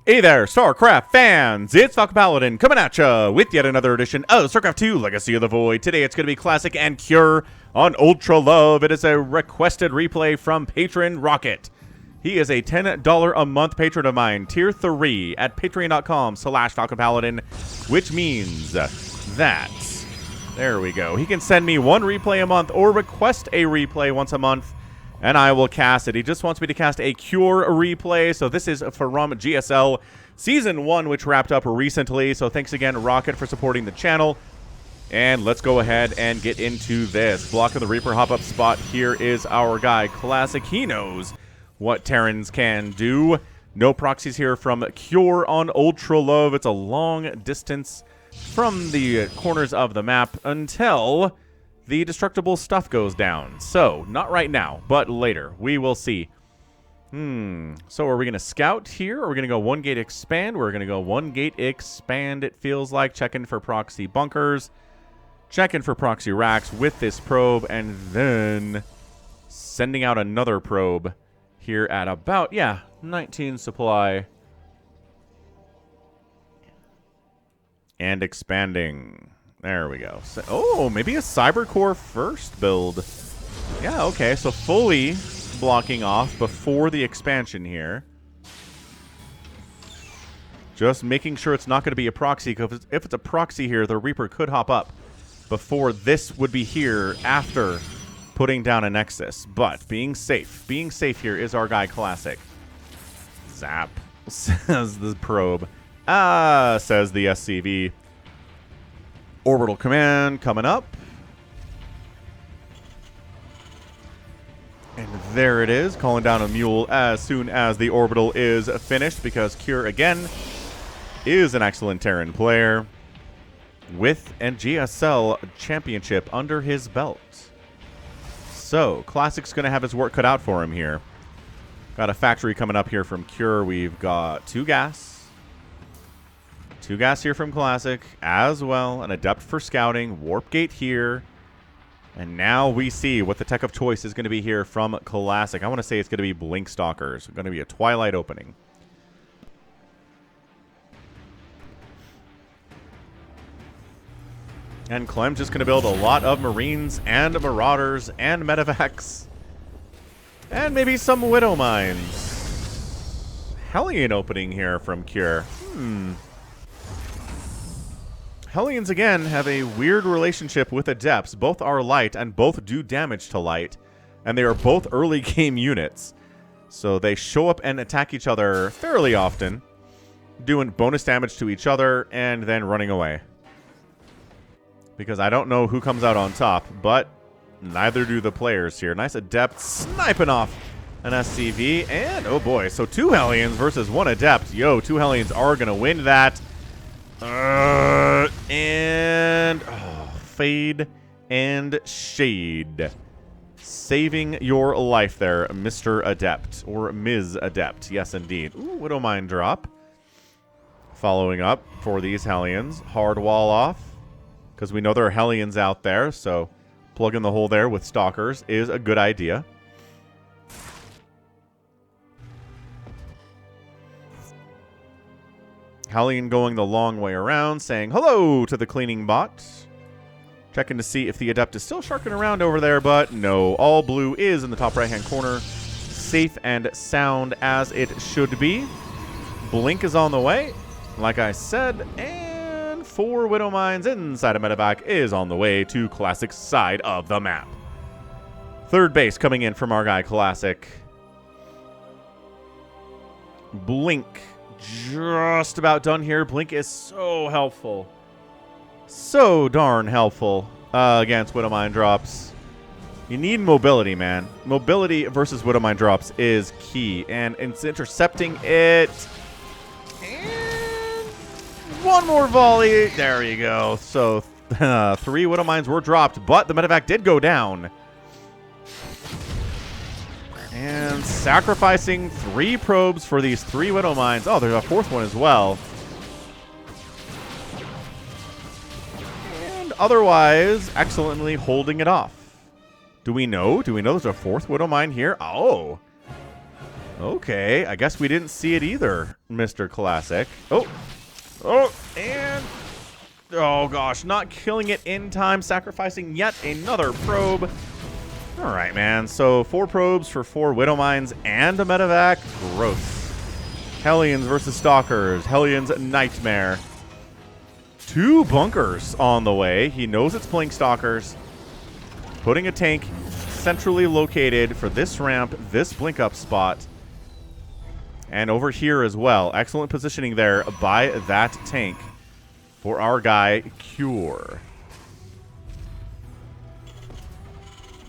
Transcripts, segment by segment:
Hey there, StarCraft fans! It's Falcon Paladin coming at ya with yet another edition of StarCraft 2 Legacy of the Void. Today it's going to be Classic and Cure on Ultralove. It is a requested replay from patron Rocket. He is a $10 a month patron of mine, tier 3 at patreon.com/FalconPaladin, which means that, there we go, he can send me one replay a month or request a replay once a month, and I will cast it. He just wants me to cast a Cure replay. So this is from GSL Season 1, which wrapped up recently. So thanks again, Rocket, for supporting the channel. And let's go ahead and get into this. Block of the Reaper hop-up spot. Here is our guy, Classic. He knows what Terrans can do. No proxies here from Cure on Ultralove. It's a long distance from the corners of the map until the destructible stuff goes down. So, not right now, but later. We will see. So are we going to scout here? Or are we going to go one gate expand? We're going to go one gate expand, it feels like. Checking for proxy bunkers. Checking for proxy racks with this probe. And then sending out another probe here at about, 19 supply. And expanding. There we go. So, oh, maybe a Cybercore first build. Yeah, okay. So fully blocking off before the expansion here. Just making sure it's not going to be a proxy. Because if it's a proxy here, the Reaper could hop up before this would be here after putting down a Nexus. But being safe. Being safe here is our guy, Classic. Zap, says the probe. Says the SCV. Orbital command coming up. And there it is, calling down a mule as soon as the orbital is finished, because Cure, again, is an excellent Terran player with a GSL championship under his belt. So, Classic's going to have his work cut out for him here. Got a factory coming up here from Cure. We've got 2 gas. 2 gas here from Classic as well. An Adept for scouting. Warp gate here. And now we see what the tech of choice is going to be here from Classic. I want to say it's going to be Blink Stalkers. It's going to be a Twilight opening. And Clem's just going to build a lot of Marines and Marauders and Medevacs. And maybe some Widow Mines. Hellion opening here from Cure. Hellions, again, have a weird relationship with Adepts. Both are light and both do damage to light. And they are both early game units. So they show up and attack each other fairly often, doing bonus damage to each other and then running away. Because I don't know who comes out on top, but neither do the players here. Nice Adept sniping off an SCV. And, oh boy, so 2 Hellions versus 1 Adept. Yo, 2 Hellions are going to win that. Fade and shade. Saving your life there, Mr. Adept. Or Ms. Adept. Yes, indeed. Ooh, Widow Mine drop. Following up for these Hellions. Hard wall off. Because we know there are Hellions out there, so plugging the hole there with Stalkers is a good idea. Hellion going the long way around, saying hello to the cleaning bot. Checking to see if the Adept is still sharking around over there, but no. All blue is in the top right-hand corner. Safe and sound as it should be. Blink is on the way, like I said, and 4 Widow Mines inside of Medevac is on the way to Classic's side of the map. Third base coming in from our guy, Classic. Blink. Just about done here. Blink is so helpful. So darn helpful against Widow Mine drops. You need mobility, man. Mobility versus Widow Mine drops is key. And it's intercepting it. And one more volley. There you go. So 3 Widow Mines were dropped, but the Medevac did go down. And sacrificing 3 probes for these 3 Widow Mines. Oh, there's a 4th one as well. And otherwise, excellently holding it off. Do we know? Do we know there's a 4th Widow Mine here? Oh. Okay, I guess we didn't see it either, Mr. Classic. And... oh, gosh, not killing it in time, sacrificing yet another probe. All right, man. So 4 probes for 4 Widow Mines and a medevac. Gross. Hellions versus Stalkers. Hellions nightmare. 2 bunkers on the way. He knows it's playing Stalkers. Putting a tank centrally located for this ramp, this blink up spot. And over here as well. Excellent positioning there by that tank for our guy, Cure.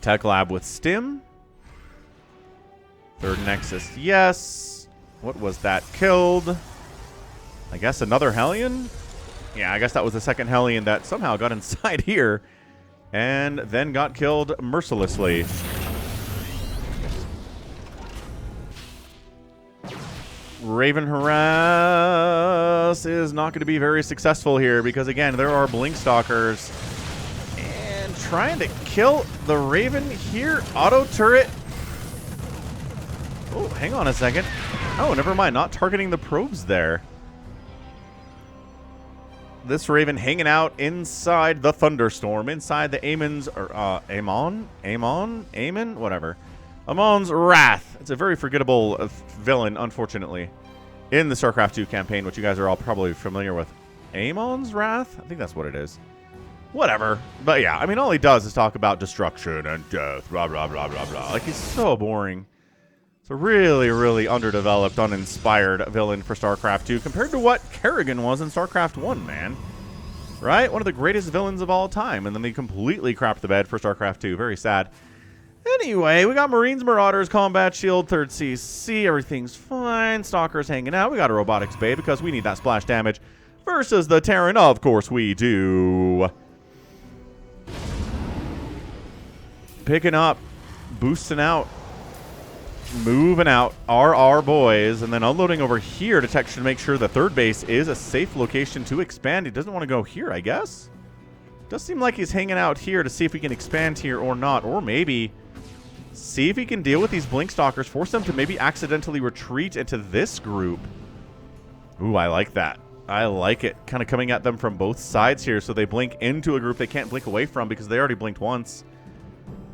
Tech Lab with Stim. 3rd Nexus, yes. What was that? Killed. I guess another Hellion? Yeah, I guess that was the 2nd Hellion that somehow got inside here and then got killed mercilessly. Raven Harass is not going to be very successful here because, again, there are Blink Stalkers. And trying to kill the Raven here. Auto turret. Oh, hang on a second. Oh, never mind. Not targeting the probes there. This Raven hanging out inside the Thunderstorm, inside the Amon's, or Amon, whatever. Amon's Wrath. It's a very forgettable villain, unfortunately, in the StarCraft 2 campaign, which you guys are all probably familiar with. Amon's Wrath? I think that's what it is. Whatever. But yeah, I mean, all he does is talk about destruction and death, blah, blah, blah, blah, blah. Like, he's so boring. It's a really, really underdeveloped, uninspired villain for StarCraft 2 compared to what Kerrigan was in StarCraft 1, man. Right? One of the greatest villains of all time. And then they completely crapped the bed for StarCraft 2. Very sad. Anyway, we got Marines, Marauders, Combat Shield, 3rd CC. Everything's fine. Stalkers hanging out. We got a Robotics Bay because we need that splash damage. Versus the Terran, of course we do. Picking up. Boosting out. Moving out are our boys. And then unloading over here to make sure the 3rd base is a safe location to expand. He doesn't want to go here, I guess. Does seem like he's hanging out here to see if we can expand here or not. Or maybe see if he can deal with these Blink Stalkers. Force them to maybe accidentally retreat into this group. Ooh, I like that. I like it. Kind of coming at them from both sides here. So they blink into a group they can't blink away from because they already blinked once.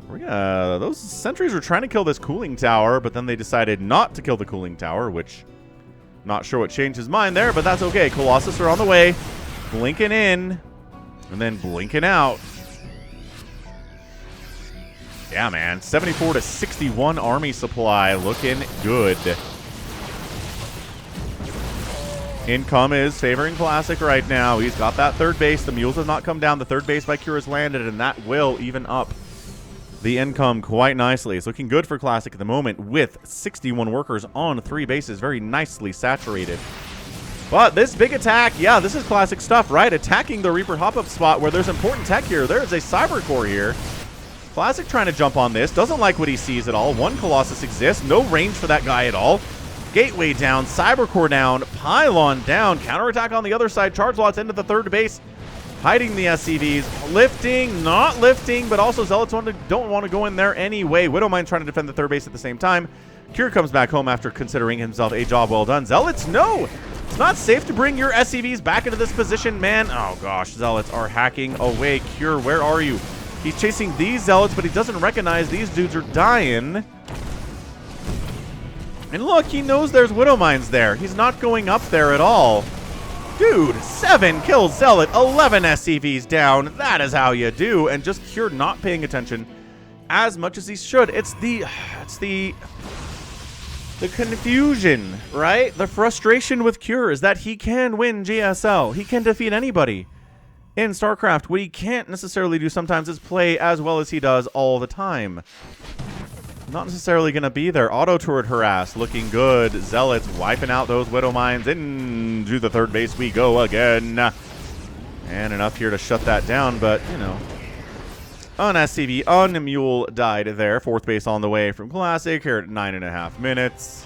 Those sentries were trying to kill this cooling tower, but then they decided not to kill the cooling tower, which not sure what changed his mind there, but that's okay. Colossus are on the way. Blinking in. And then blinking out. Yeah, man. 74 to 61 army supply. Looking good. Income is favoring Classic right now. He's got that 3rd base. The mules have not come down. The 3rd base by Cure has landed, and that will even up the income quite nicely. It's looking good for Classic at the moment with 61 workers on 3 bases. Very nicely saturated. But this big attack, yeah, this is Classic stuff, right? Attacking the Reaper hop-up spot where there's important tech here. There's a Cyber Core here. Classic trying to jump on this. Doesn't like what he sees at all. 1 Colossus exists. No range for that guy at all. Gateway down. Cyber Core down. Pylon down. Counterattack on the other side. Charge lots into the 3rd base. Hiding the SCVs. Lifting. Not lifting. But also Zealots don't want to go in there anyway. Widowmine trying to defend the 3rd base at the same time. Cure comes back home after considering himself a job well done. Zealots, no! It's not safe to bring your SCVs back into this position, man. Oh, gosh. Zealots are hacking away. Cure, where are you? He's chasing these Zealots, but he doesn't recognize these dudes are dying. And look, he knows there's Widow Mines there. He's not going up there at all. Dude, 7 kills Zealot, 11 SCVs down. That is how you do. And just Cure not paying attention as much as he should. It's the confusion, right? The frustration with Cure is that he can win GSL. He can defeat anybody in StarCraft. What he can't necessarily do sometimes is play as well as he does all the time. Not necessarily going to be there. Auto turret harass, looking good. Zealots wiping out those Widow Mines. Into the 3rd base we go again. And enough here to shut that down, but, you know. An SCV, a mule died there. 4th base on the way from Classic here at 9.5 minutes.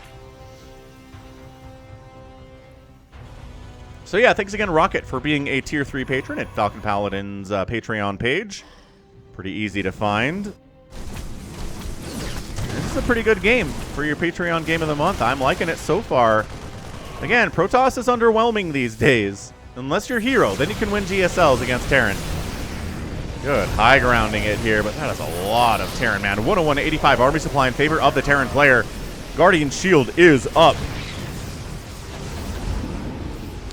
So yeah, thanks again, Rocket, for being a Tier 3 patron at Falcon Paladin's Patreon page. Pretty easy to find. This is a pretty good game for your Patreon game of the month. I'm liking it so far. Again, Protoss is underwhelming these days. Unless you're Hero, then you can win GSLs against Terran. Good, high grounding it here, but that is a lot of Terran, man. 101-85 army supply in favor of the Terran player. Guardian Shield is up.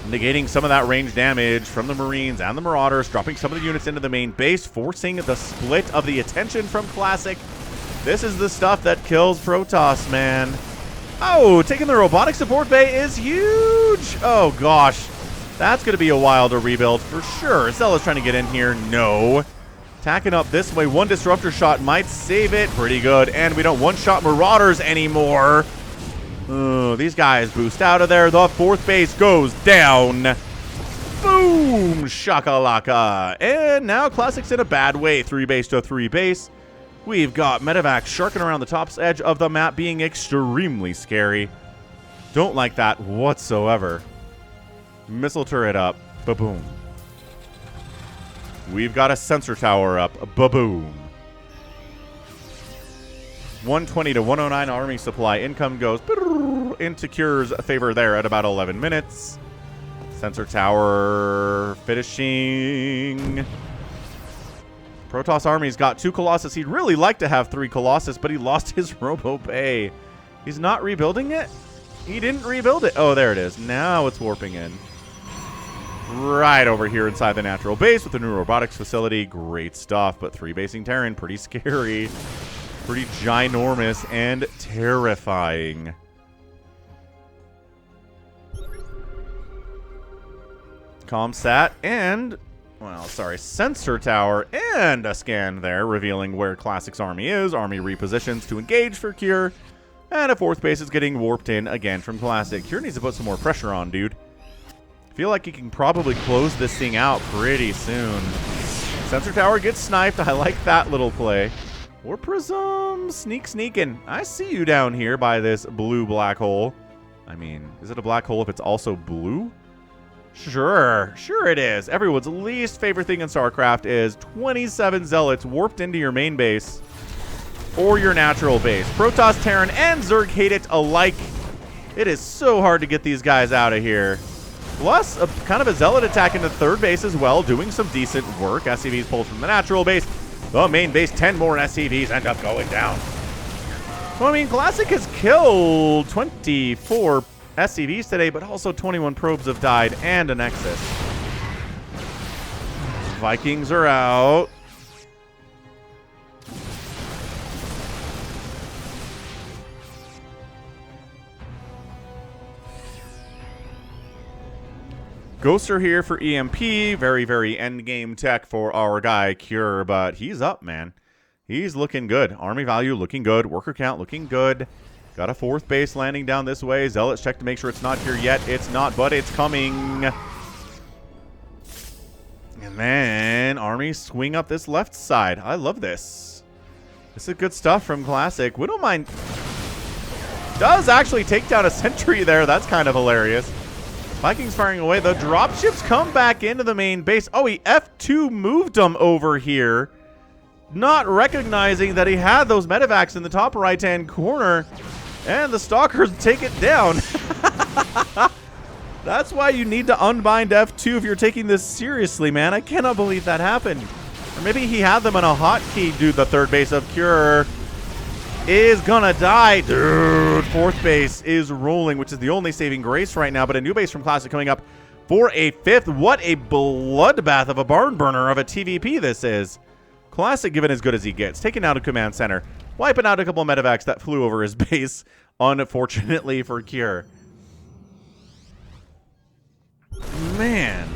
Negating some of that range damage from the Marines and the Marauders, dropping some of the units into the main base, forcing the split of the attention from Classic. This is the stuff that kills Protoss, man. Oh, taking the robotic support bay is huge. Oh, gosh. That's going to be a while to rebuild for sure. Zella's trying to get in here. No. Tacking up this way. One disruptor shot might save it. Pretty good. And we don't one-shot Marauders anymore. Oh, these guys boost out of there. The fourth base goes down. Boom! Shakalaka. And now Classic's in a bad way. 3 base to 3 base. We've got Medevac sharking around the top edge of the map, being extremely scary. Don't like that whatsoever. Missile turret up. Ba-boom. We've got a sensor tower up. Ba-boom. 120 to 109 army supply. Income goes into Cure's favor there at about 11 minutes. Sensor tower finishing. Protoss army's got 2 Colossus. He'd really like to have 3 Colossus, but he lost his Robo Bay. He's not rebuilding it? He didn't rebuild it. Oh, there it is. Now it's warping in. Right over here inside the natural base with the new robotics facility. Great stuff, but 3 basing Terran, pretty scary. Pretty ginormous and terrifying. Comsat and, well, sorry, sensor tower and a scan there revealing where Classic's army is. Army repositions to engage for Cure. And a 4th base is getting warped in again from Classic. Cure needs to put some more pressure on, dude. Feel like he can probably close this thing out pretty soon. Sensor tower gets sniped. I like that little play. Or Prism sneaking. I see you down here by this blue black hole. I mean, is it a black hole if it's also blue? Sure it is. Everyone's least favorite thing in StarCraft is 27 Zealots warped into your main base or your natural base. Protoss, Terran, and Zerg hate it alike. It is so hard to get these guys out of here. Plus, kind of a Zealot attack into 3rd base as well, doing some decent work. SCVs pulled from the natural base. The main base, 10 more SCVs end up going down. So, I mean, Classic has killed 24 SCVs today, but also 21 probes have died and a Nexus. Vikings are out. Ghosts are here for EMP. Very, very endgame tech for our guy, Cure, but he's up, man. He's looking good. Army value looking good. Worker count looking good. Got a 4th base landing down this way. Zealots check to make sure it's not here yet. It's not, but it's coming. And then Army swing up this left side. I love this. This is good stuff from Classic. Widowmine does actually take down a sentry there. That's kind of hilarious. Vikings firing away. The dropships come back into the main base. Oh, he F2 moved them over here, not recognizing that he had those medevacs in the top right-hand corner, and the stalkers take it down. That's why you need to unbind F2 if you're taking this seriously, man. I cannot believe that happened. Or maybe he had them on a hotkey. Dude, the 3rd base of Cure is gonna die. Dude, 4th base is rolling, which is the only saving grace right now, but a new base from Classic coming up for a 5th. What a bloodbath of a barn burner of a TVP this is. Classic giving as good as he gets. Taking out a command center. Wiping out a couple of medevacs that flew over his base, unfortunately for Cure. Man.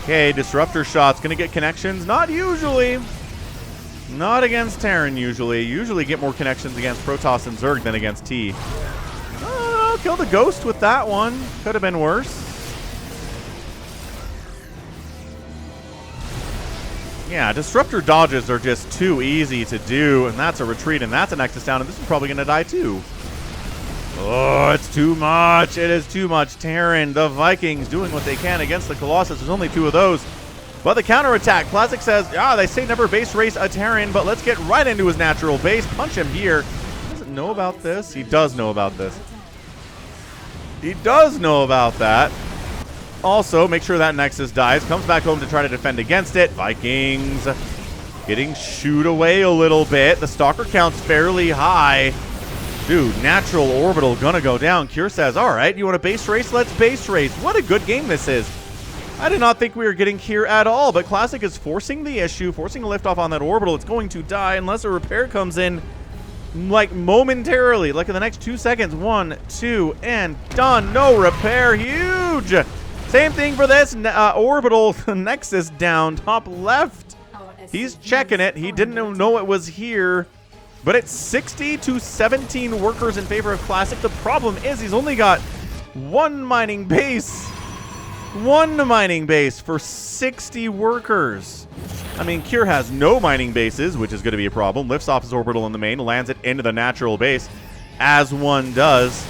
Okay, disruptor shots. Gonna get connections? Not usually. Not against Terran usually. Usually get more connections against Protoss and Zerg than against T. Oh, kill the ghost with that one. Could have been worse. Yeah, disruptor dodges are just too easy to do, and that's a retreat, and that's a Nexus down, and this is probably gonna die too. Oh, it's too much. It is too much. Terran, the Vikings doing what they can against the Colossus. There's only 2 of those. But the counterattack, Classic says, they say never base race a Terran, but let's get right into his natural base. Punch him here. He doesn't know about this. He does know about this. He does know about that. Also, make sure that Nexus dies. Comes back home to try to defend against it. Vikings getting shooed away a little bit. The Stalker count's fairly high. Dude, natural orbital gonna go down. Cure says, all right, you want a base race? Let's base race. What a good game this is. I did not think we were getting Cure at all, but Classic is forcing the issue, forcing a liftoff on that orbital. It's going to die unless a repair comes in, like, momentarily, like in the next 2 seconds. 1, 2, and done. No repair. Huge. Same thing for this orbital. Nexus down, top left. He's checking it. He didn't know it was here. But it's 60 to 17 workers in favor of Classic. The problem is he's only got one mining base. One mining base for 60 workers. I mean, Cure has no mining bases, which is going to be a problem. Lifts off his orbital in the main, lands it into the natural base, as one does.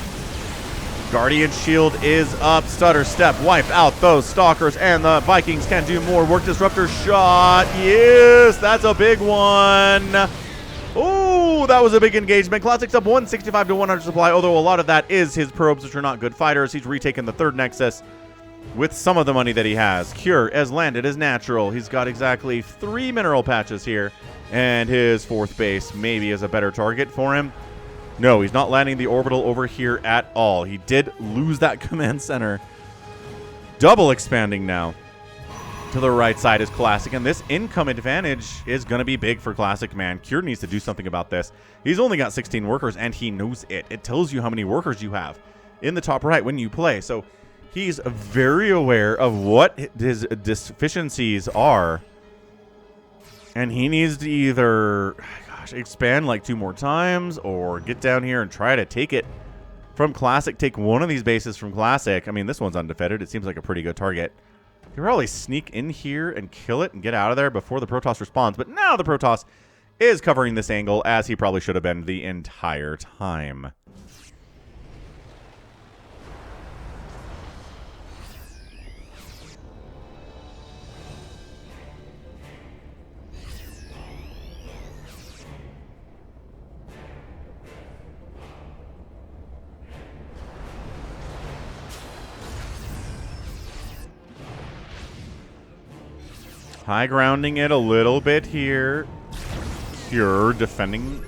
Guardian Shield is up. Stutter Step, wipe out those Stalkers, and the Vikings can do more work. Disruptor shot. Yes, that's a big one. Oh, that was a big engagement. Classic's up 165 to 100 supply, although a lot of that is his probes, which are not good fighters. He's retaken the third Nexus with some of the money that he has. Cure has landed as natural. He's got exactly 3 mineral patches here, and his fourth base maybe is a better target for him. No, he's not landing the orbital over here at all. He did lose that command center. Double expanding now. To the right side is Classic, and this income advantage is going to be big for Classic, man. Cure needs to do something about this. He's only got 16 workers, and he knows it. It tells you how many workers you have in the top right when you play. So he's very aware of what his deficiencies are, and he needs to either expand like 2 more times or get down here and try to take it from Classic. Take one of these bases from Classic. I mean, this one's undefended. It seems like a pretty good target. You probably sneak in here and kill it and get out of there before the Protoss responds. But now the Protoss is covering this angle, as he probably should have been the entire time. High grounding it a little bit here. Cure defending.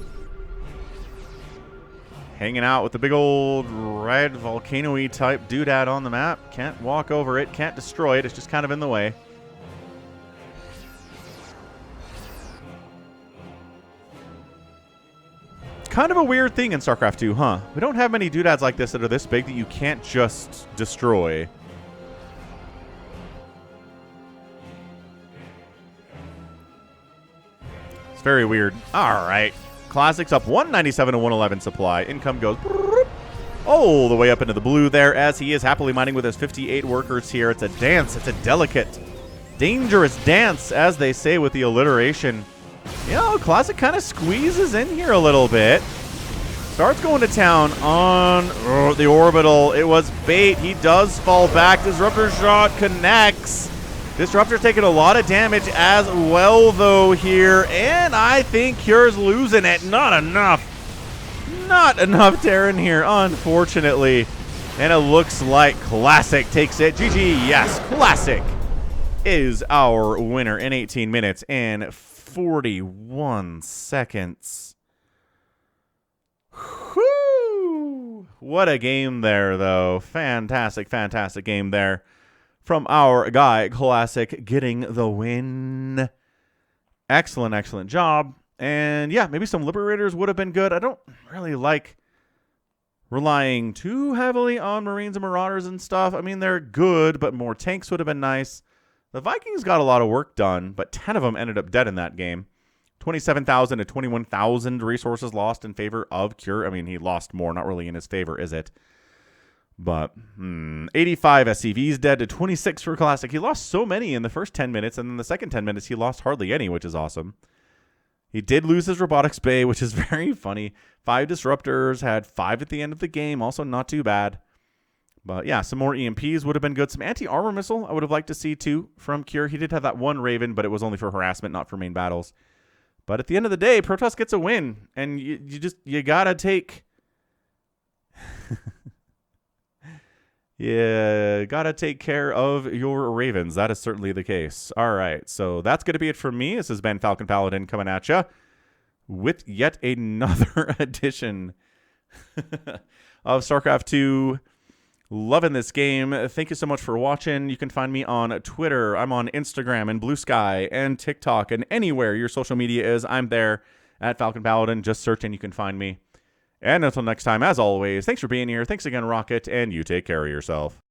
Hanging out with the big old red volcano-y type doodad on the map. Can't walk over it. Can't destroy it. It's just kind of in the way. Kind of a weird thing in StarCraft 2, huh? We don't have many doodads like this that are this big that you can't just destroy. It's very weird. All right. Classic's up 197 to 111 supply. Income goes all the way up into the blue there, as he is happily mining with his 58 workers here. It's a dance. It's a delicate, dangerous dance, as they say with the alliteration. You know, Classic kind of squeezes in here a little bit. Starts going to town on the orbital. It was bait. He does fall back. Disruptor shot connects. Disruptor's taking a lot of damage as well, though, here. And I think Cure's losing it. Not enough. Not enough Terran here, unfortunately. And it looks like Classic takes it. GG, yes, Classic is our winner in 18 minutes and 41 seconds. Whew. What a game there, though. Fantastic, fantastic game there from our guy, Classic, getting the win. Excellent, excellent job. And yeah, maybe some Liberators would have been good. I don't really like relying too heavily on Marines and Marauders and stuff. I mean, they're good, but more tanks would have been nice. The Vikings got a lot of work done, but 10 of them ended up dead in that game. 27,000 to 21,000 resources lost in favor of Cure. I mean, he lost more, not really in his favor, is it? But 85 SCVs dead to 26 for Classic. He lost so many in the first 10 minutes, and then the second 10 minutes he lost hardly any, which is awesome. He did lose his robotics bay, which is very funny. 5 disruptors, had 5 at the end of the game, also not too bad. But yeah, some more EMPs would have been good. Some anti-armor missile I would have liked to see too from Cure. He did have that one Raven, but it was only for harassment, not for main battles. But at the end of the day, Protoss gets a win, and you gotta take gotta take care of your Ravens. That is certainly the case. All right, so that's gonna be it from me. This has been Falcon Paladin coming at you with yet another edition of StarCraft 2. Loving this game. Thank you so much for watching. You can find me on Twitter. I'm on Instagram and Blue Sky and TikTok and anywhere your social media is. I'm there at Falcon Paladin. Just search and you can find me. And until next time, as always, thanks for being here. Thanks again, Rocket, and you take care of yourself.